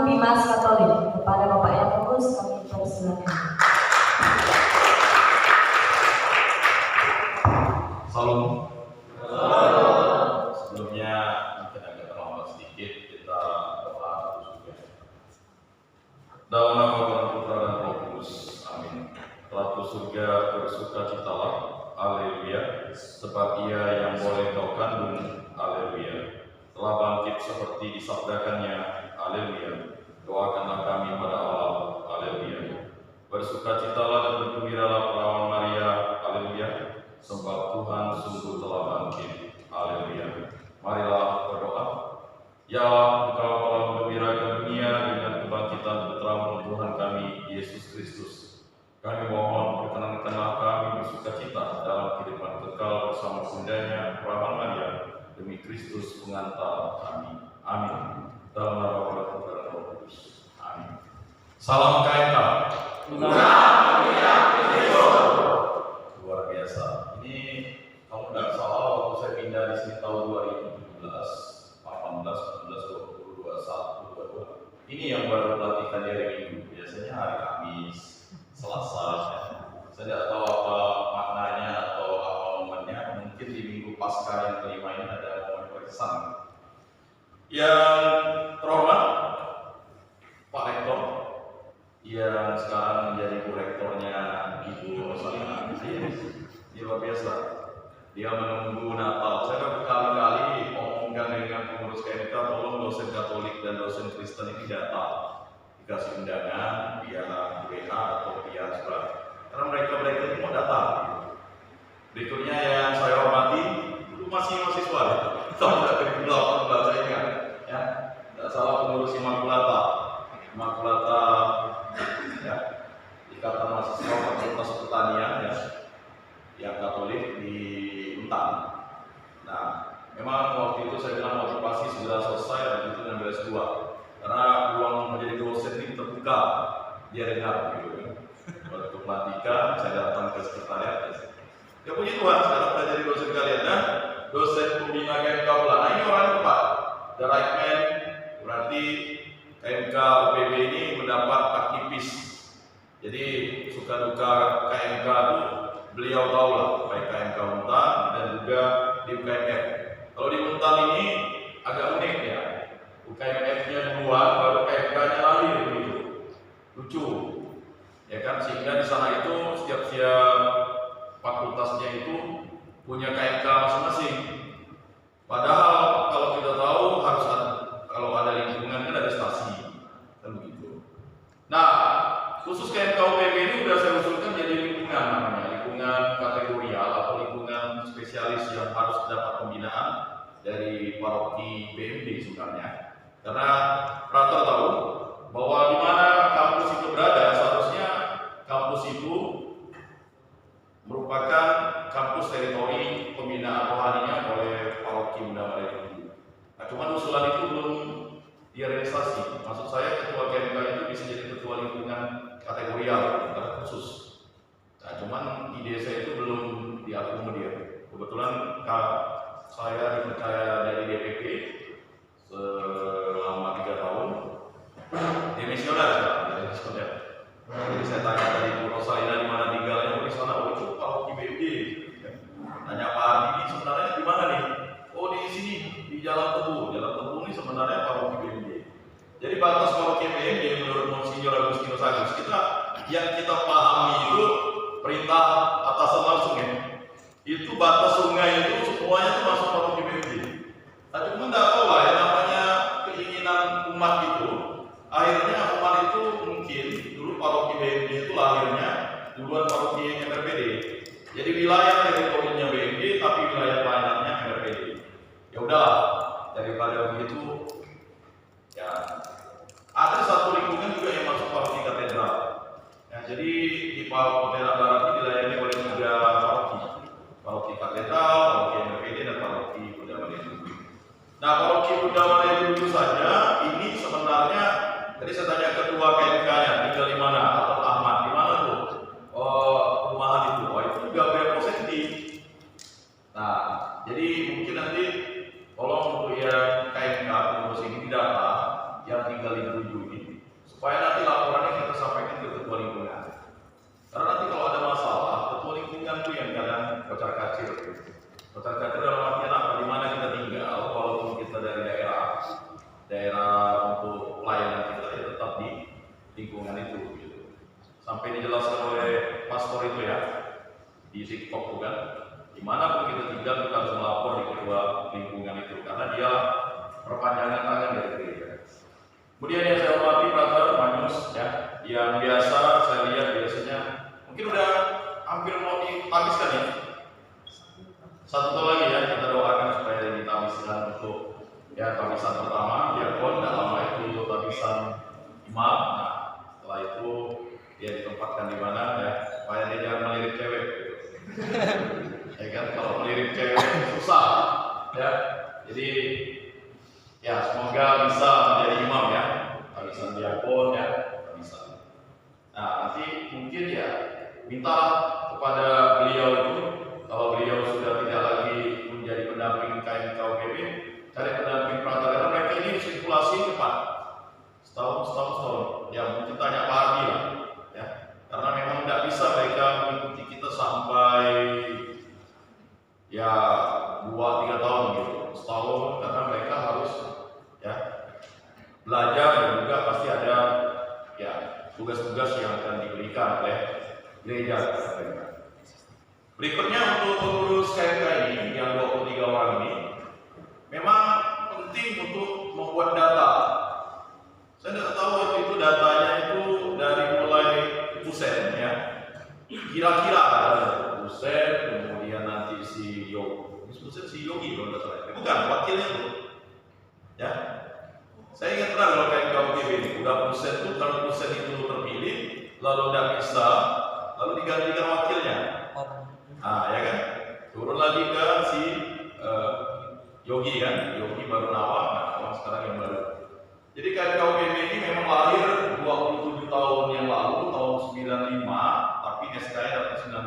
Mantu Bimas Katolik. Kepada Bapak Yakobus kami persilakan. Salam. Sebelumnya mungkin agak terlambat sedikit, kita doa juga. Dalam nama Bapa, Putra dan Roh Kudus. Amin. Ratu surga bersukacitalah. Haleluya. Sebab Ia yang boleh kau kandung. Haleluya. Telah bangkit seperti disabdakannya. Haleluya. Doakanlah kami pada Allah. Haleluya. Bersukacitalah dan bergembiralah perawan Maria. Haleluya. Sebab Tuhan sungguh telah bangkit. Haleluya. Marilah berdoa. Ya Allah, Engkau telah menggembirakan dunia dengan kebangkitan putra-Mu Tuhan kami, Yesus Kristus. Kami mohon perkenankanlah kami bersukacita dalam kehidupan kekal bersama Bundanya Perawan Maria demi Kristus pengantar kami. Amin. Dalam nama Bapa, Putra dan Roh Kudus. Amin. Salam KMK. Luar biasa. Ini kalau tidak salah waktu saya pindah di sini tahun 2017, 18, 19, 20, 21, 22. Ini yang baru pelatihan di hari Minggu. Biasanya hari Kamis, Selasa. Saya tidak tahu apa maknanya atau apa momennya. Mungkin di minggu pasca yang kelima ini ada momen berkesan. Yang terhormat Pak Rektor yang sekarang menjadi korektornya Ibu Rosalina. Dia luar biasa. Dia menunggu Natal. Saya berkali-kali omongkan dengan pengurus KMK, tolong dosen Katolik dan dosen Kristen ini datang. Dikasih undangan via WA atau via surat. Karena mereka ini mau datang. Berikutnya yang saya hormati, dulu masih mahasiswa ya. Tahun 2018 saya ingat. Ya, tidak salah pengurus Immaculata, ya, Ikatan Mahasiswa Fakultas Pertanian ya, yang Katolik di Untan. Nah, memang waktu itu saya bilang motivasi segera selesai dan itu ngambil S2. Karena ruang menjadi dosen ini terbuka, dia dengar gitu kan. Waktu pelantikan saya datang ke sekretariat. Ya puji Tuhan, sekarang sudah jadi dosen kalian dan dosen pembina KMK pula. Nah ini orang tepat, the right man. Berarti KMK UPB ini mendapat aktivis. Jadi suka duka KMK itu beliau tahu lah, baik KMK Untan dan juga di UKMF. Kalau di Untan ini agak unik ya, UKMF-nya duluan, baru KMK-nya lahir begitu. Lucu, ya kan? Sehingga di sana itu setiap fakultasnya itu punya KMK masing-masing. Padahal kalau kita tahu harus ada, kalau ada lingkungan kan ada stasi, kan begitu. Nah, khusus KMK UPB ini sudah saya usulkan jadi lingkungan namanya, lingkungan kategorial atau lingkungan spesialis yang harus dapat pembinaan dari paroki BMD sebenarnya. Karena Rator tahu bahwa di mana kampus itu berada, seharusnya kampus itu merupakan kampus teritori pembinaan rohaninya oleh paroki Bunda Maria itu. Nah, cuma usulan itu belum direalisasi. Maksud saya ketua KMK itu bisa jadi ketua lingkungan kategorial, bukan khusus. Nah, cuman ide saya itu belum diakomodir. Kebetulan saya dipercaya dari DPP selama 3 tahun. Demisioner sekarang, demisioner. Jadi saya tanya tadi Bu Rosalina di mana tinggalnya, di sana. Oh itu paroki BMD. Tanya Pak Ardi ini sebenarnya di mana nih? Oh di sini di Jalan Tebu. Jalan Tebu ini sebenarnya paroki BMD. Jadi batas paroki BMD menurut Monsinyur Agustinus Agus yang kita pahami itu perintah atasan langsung ya. Itu batas sungai itu semuanya itu masuk paroki BMD. Nah cuma tidak tahu lah ya namanya keinginan umat itu. Akhirnya umat itu mungkin dulu paroki BMD itu lahirnya duluan paroki MRPD. Jadi wilayah teritorinya BMD tapi wilayah pelayanannya MRPD. Ya udah daripada begitu ya ada satu lingkungan juga yang masuk paroki katedral. Ya, jadi di paroki Barat ini dilayani oleh 3 paroki katedral, paroki MRPD dan paroki Bunda Maria Dulu. Nah paroki Bunda Maria Dulu saja ini sebenarnya tadi saya tanya ketua KMK-nya tinggal di mana atau Ahmad di mana tuh? Oh rumahan itu, itu juga berpositif. Nah jadi mungkin nanti tolong untuk ya KMK pengurus ibu ini, supaya nanti laporannya kita sampaikan ke ketua lingkungan. Karena nanti kalau ada masalah, ketua lingkungan itu yang kadang kocar-kacir. Kocar-kacir dalam artian apa? Di mana kita tinggal, walaupun kita dari daerah untuk pelayanan kita ya tetap di lingkungan itu. Gitu. Sampai dijelaskan oleh pastor itu ya di TikTok bukan, dimanapun kita tinggal kita harus melapor di ketua lingkungan itu karena dia perpanjangan tangan dari gereja. Kemudian yang saya hormati Brother Manus ya, yang biasa saya lihat biasanya mungkin udah hampir mau dihabiskan ya. Satu tahun lagi ya kita doakan supaya dihabiskan untuk ya tabisan pertama diakon, tidak lama itu tabisan imam. Nah setelah itu dia ditempatkan di mana ya supaya dia jangan melirik cewek. Ya kan kalau melirik cewek susah ya. Jadi ya semoga bisa menjadi imam ya, tabisan diakon ya bisa. Nah nanti mungkin ya minta kepada beliau itu kalau beliau sudah tidak lagi menjadi pendamping KMKUPB, cari pendamping Prata karena mereka ini sirkulasi cepat setahun ya mungkin tanya Pak Ardi lah ya karena memang tidak bisa mereka mengikuti kita sampai ya 2-3 tahun gitu setahun karena mereka harus ya belajar dan juga pasti ada ya tugas-tugas yang akan diberikan oleh gereja. Berikutnya untuk pengurus KMK ini yang 23 orang ini memang penting untuk membuat data. Saya tidak tahu waktu itu datanya itu dari mulai Pusen ya, kira-kira ada Pusen, kemudian nanti si Yogi kalau tidak salah, bukan wakilnya itu, ya. Saya ingat pernah kalau KMKUPB ini udah Pusen itu kalau Pusen itu terpilih, lalu tidak bisa, lalu digantikan wakilnya. Nah, ya kan, turun lagi ke si Yogi kan, Yogi baru Nawang sekarang yang baru. Jadi KMKUPB ini memang lahir 27 tahun yang lalu, tahun 95, tapi SK-nya dapat 96.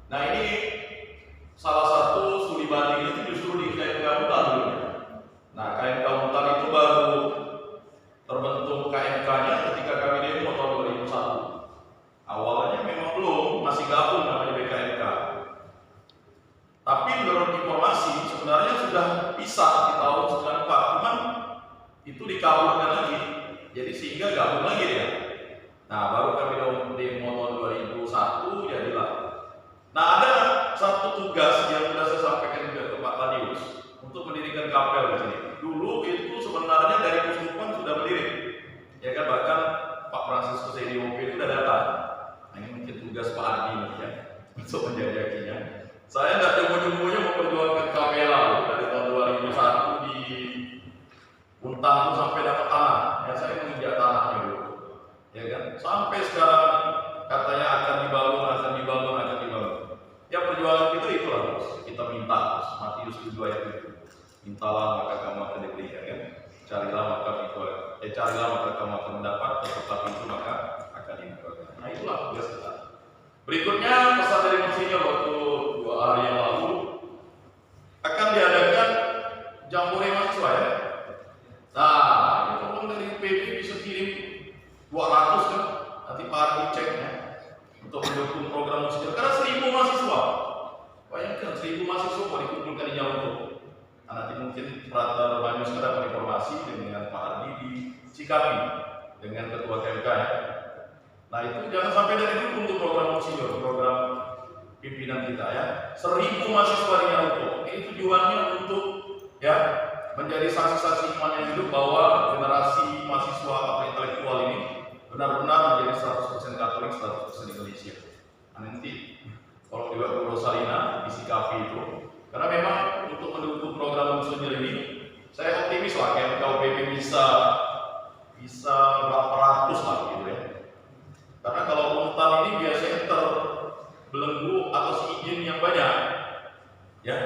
Nah ini salah satu studi banding itu justru di KMK Hutan dulu. Nah KMK Hutan itu baru terbentuk KMK-nya ketika kami demo tahun 2001. Awalnya memang belum, masih gabung namanya BKMK. Tapi menurut informasi sebenarnya sudah bisa di tahun 94, cuman itu dikaburkan lagi, jadi sehingga gabung lagi dia. Nah baru kami demo tahun 2001 jadilah. Nah ada satu tugas yang sudah saya sampaikan juga ke Pak Tadius untuk mendirikan kapel di sini. Dulu itu sebenarnya dari Kusdupan sudah berdiri, ya kan bahkan Pak Francisco CDOP itu sudah datang. Nah, ini mungkin tugas Pak Adi ya untuk menjajakinya. Saya tidak jemu-jemunya memperjuangkan kapela dari tahun 2001 di Untan itu sampai dapat tanah. Ya saya menginjak tanahnya dulu, ya kan. Sampai sekarang katanya akan dibangun. Ya perjuangan kita itulah terus. Kita minta terus. Matius 7 ayat 7. Mintalah maka kamu akan diberikan kan. Carilah maka kamu akan mendapat. Ketuk pintu maka akan dibukakan. Nah itulah tugas kita. Berikutnya pesan dari Monsinyur waktu 2 hari yang lalu akan diadakan jambore mahasiswa ya. Nah, itu uang dari UPB bisa kirim 200 kan? Nanti Pak Ardi cek ya untuk mendukung program Monsinyur. Karena 1000 mahasiswa. Bayangkan 1000 mahasiswa mau dikumpulkan di Jawa. Nah, nanti mungkin Frater Banyus dapat informasi dengan Pak Ardi di Cikapi dengan Ketua KMK ya. Nah itu jangan sampai dari itu untuk program Monsinyur, program pimpinan kita ya. 1000 mahasiswa di Jawa. Ini tujuannya untuk ya menjadi saksi-saksi iman yang hidup bahwa generasi mahasiswa atau intelektual ini benar-benar menjadi 100% Katolik, 100% Indonesia. Nah, nanti kalau juga di Rosalina, di Sikapi itu, karena memang untuk mendukung program Monsinyur ini, saya optimis lah KMKUPB bisa berapa ratus lah gitu ya. Karena kalau Untan ini biasanya terbelenggu atas izin yang banyak, ya.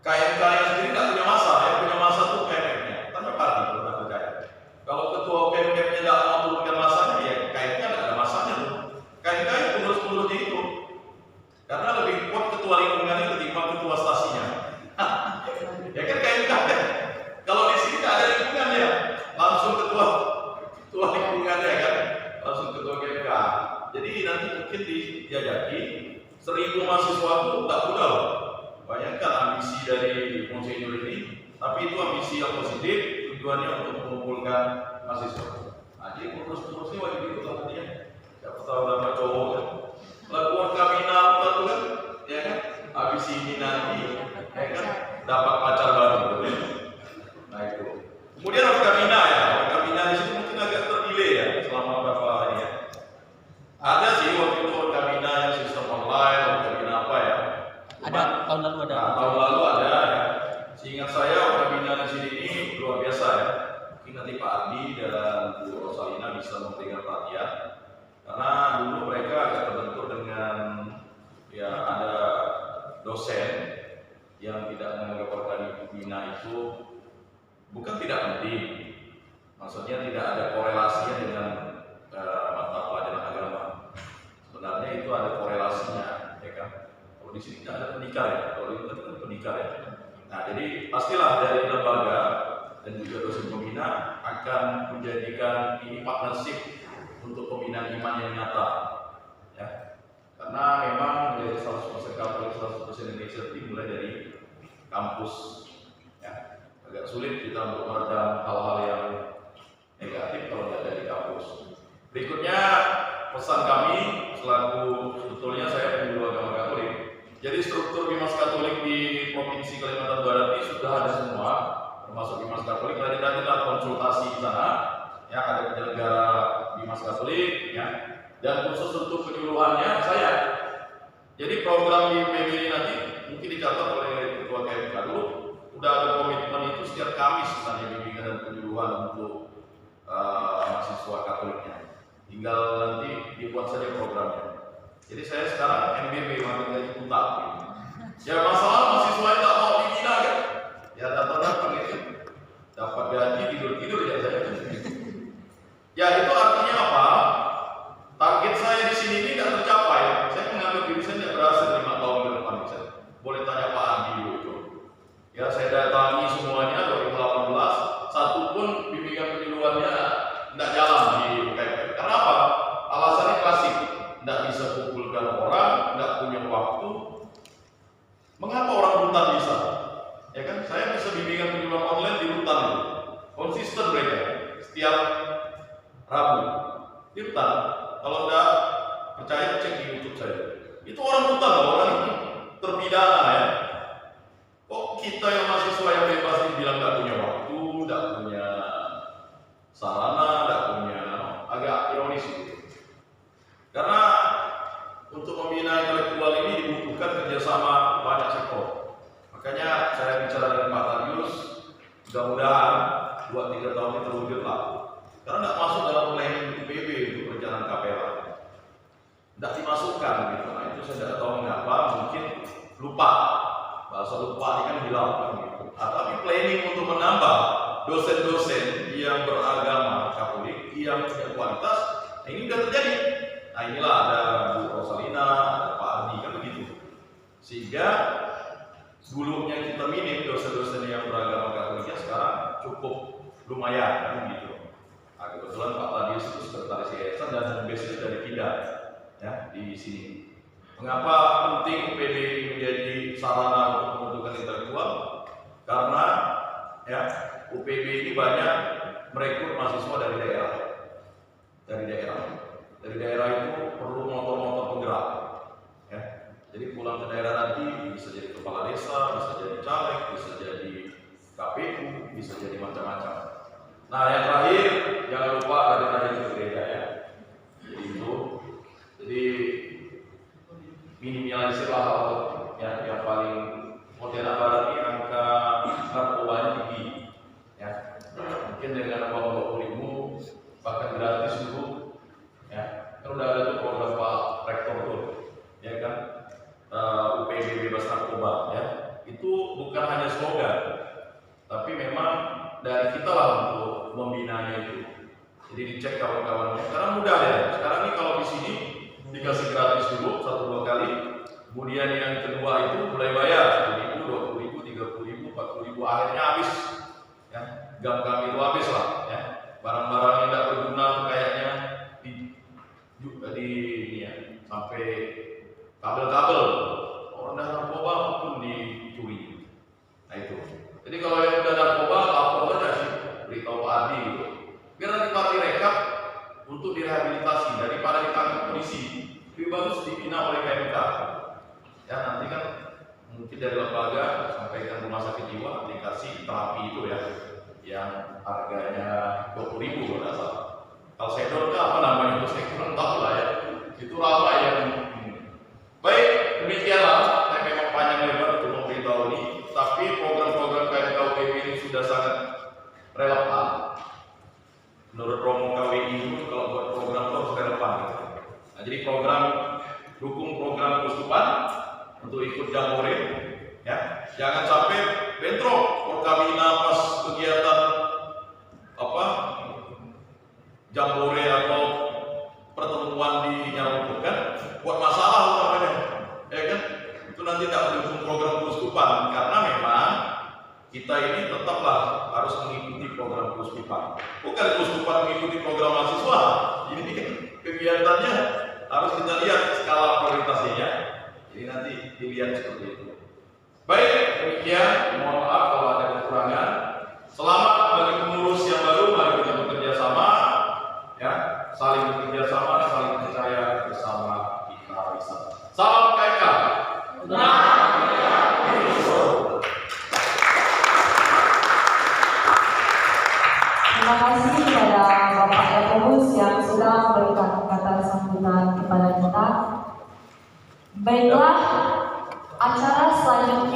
KMK yang sendiri tidak punya masa, yang punya masa itu KMK-nya. Tanya Pak Ardi kalau tidak percaya. Kalau ketua KMK-nya tidak mau turunkan masanya, ya KMK tidak ada masanya tuh. KMK itu pengurus-pengurusnya itu. Karena lebih kuat ketua lingkungannya ketimbang ketua stasinya. Ya kan KMK kan? Kalau di sini tidak ada lingkungannya, langsung ketua ketua lingkungannya kan, langsung ketua GMK. Jadi nanti mungkin diajaki 1.000 mahasiswa itu tak mudah loh. Bayangkan ambisi dari Monsinyur ini, tapi itu ambisi yang positif, tujuannya untuk mengumpulkan mahasiswa. Nah, jadi terus-terusnya wajib ikut nantinya. Siapa tahu dapat cowok kan, lakukan kamina apa tuh kan, ya kan? Habis ini nanti, ya kan? Dapat pacar baru, betul. Nah itu. Kemudian Orkamina ya, Orkamina di sini mungkin agak terdelay ya selama beberapa hari ya. Ada sih waktu itu Orkamina yang sistem online, Orkamina apa ya? Ada tahun lalu ada. Nah, tahun lalu ada ya. Seingat saya Orkamina di sini ini luar biasa ya. Mungkin nanti Pak Adi dan Bu Rosalina bisa memberikan perhatian karena dulu mereka agak terbentur dengan ya ada dosen yang tidak menganggap Orkamina itu bukan tidak penting, maksudnya tidak ada korelasinya dengan mata pelajaran agama. Sebenarnya itu ada korelasinya, ya kan? Kalau di sini tidak ada pendikar ya, kalau itu kan pendikar ya. Nah, jadi pastilah dari lembaga dan juga dosen pembina akan menjadikan ini partnership untuk pembinaan iman yang nyata, ya. Karena memang menjadi 100% Katolik, 100% Indonesia dimulai dari kampus. Agak sulit kita untuk meredam hal-hal yang negatif kalau tidak dari kampus. Berikutnya pesan kami selaku sebetulnya saya penyuluh agama Katolik. Jadi struktur Bimas Katolik di Provinsi Kalimantan Barat ini sudah ada semua, termasuk Bimas Katolik. Tadi kita konsultasi di sana, ya ada penyelenggara Bimas Katolik, ya, dan khusus untuk penyuluhannya saya. Jadi program di PB ini nanti mungkin dicatat oleh Ketua KMK dulu. Udah ada komitmen itu setiap Kamis misalnya bimbingan dan penyuluhan untuk mahasiswa Katoliknya. Tinggal nanti dibuat saja programnya. Jadi saya sekarang MBB materi gaji buta. Ya masalah mahasiswa yang tak mau dibina kan? Ya datang itu dapat gaji tidur ya saya. Ya itu artinya apa? Target saya di sini ini tidak tercapai. Saya menganggap diri saya tidak berhasil 5 tahun ke depan. Saya boleh tanya Pak Adi itu. Ya saya datangi semuanya 2018, satu pun bimbingan penyuluhannya tidak jalan di UKM. Karena apa? Alasannya klasik, tidak bisa kumpulkan orang, tidak punya waktu. Mengapa orang Rutan bisa? Ya kan? Saya bisa bimbingan penyuluhan online di Rutan itu. Konsisten mereka setiap Rabu di Rutan. Kalau tidak percaya cek di YouTube saya. Itu orang Rutan loh, orang itu terpidana ya. Kok kita yang mahasiswa yang bebas ini bilang nggak punya waktu, nggak punya sarana, nggak punya, agak ironis gitu. Karena untuk membina intelektual ini dibutuhkan kerjasama banyak sektor. Makanya saya bicara dengan Pak Tarius, mudah-mudahan 2-3 tahun ini terwujud lah. Karena nggak masuk dalam planning UPB untuk perencanaan KPLA, nggak dimasukkan gitu. Nah itu saya tidak tahu mengapa, mungkin lupa. Bahasa lupa ini kan hilang kan gitu. Tapi planning untuk menambah dosen-dosen yang beragama Katolik yang punya kualitas, nah ini sudah terjadi. Nah inilah ada Bu Rosalina, ada Pak Adi kan begitu. Sehingga dulunya kita minim dosen-dosen yang beragama Katoliknya sekarang cukup lumayan kan gitu. Nah, kebetulan Pak Tadius itu sekretaris yayasan dan base dari Pindah ya di sini. Mengapa penting UPB menjadi sarana untuk pembentukan intelektual? Karena ya UPB ini banyak merekrut mahasiswa dari daerah. Dari daerah itu perlu motor-motor penggerak. Ya. Jadi pulang ke daerah nanti bisa jadi kepala desa, bisa jadi caleg, bisa jadi KPU, bisa jadi macam-macam. Nah yang terakhir jangan lupa ada itu gereja ya. Jadi minimalisir hal ya, yang paling modern barat ini angka narkobanya tinggi ya. Mungkin dengan uang 20.000 bahkan gratis dulu ya. Kan udah ada tuh program Pak Rektor tuh ya kan, UPB bebas narkoba ya. Itu bukan hanya slogan, tapi memang dari kita lah untuk membinanya itu. Jadi dicek kawan-kawannya karena mudah ya. Sekarang ini kalau di sini dikasih gratis dulu 1-2 kali, kemudian yang kedua itu mulai bayar 10.000, 20.000, 30.000, 40.000, akhirnya habis ya, gam itu habis lah ya, barang-barang yang tidak berguna untuk direhabilitasi daripada ditangkap polisi. Lebih bagus dibina oleh KMK. Ya nanti kan mungkin dari lembaga sampaikan rumah sakit jiwa dikasih terapi itu ya, yang harganya 20.000 kalau nggak salah. Kalau sedot apa namanya itu saya kurang tahu lah ya. Itu lama yang baik demikianlah. Saya memang panjang lebar untuk memberitahu ini, tapi program-program KMKUPB ini sudah sangat relevan. Menurut Romo KWI itu kalau buat program itu harus relevan. Nah, jadi program dukung program Kuskupan untuk ikut Jambore, ya jangan sampai bentrok Orkamina pas kegiatan apa Jambore atau pertemuan di Nyarukut kan buat masalah utamanya, ya kan itu nanti tidak mendukung program Kuskupan karena memang kita ini tetaplah harus mengikuti program Kuskupan, bukan Kuskupan mengikuti program mahasiswa. Ini kan kegiatannya harus kita lihat skala prioritasnya. Jadi nanti dilihat seperti itu. Baik, demikian. Mohon maaf kalau ada kekurangan. Selamat bagi pengurus yang baru. Mari kita bekerja sama, ya, saling bekerja sama, saling percaya bersama kita bisa. Salam KMK. Terima kasih kepada Bapak Yakobus yang sudah memberikan kata sambutan kepada kita. Baiklah, acara selanjutnya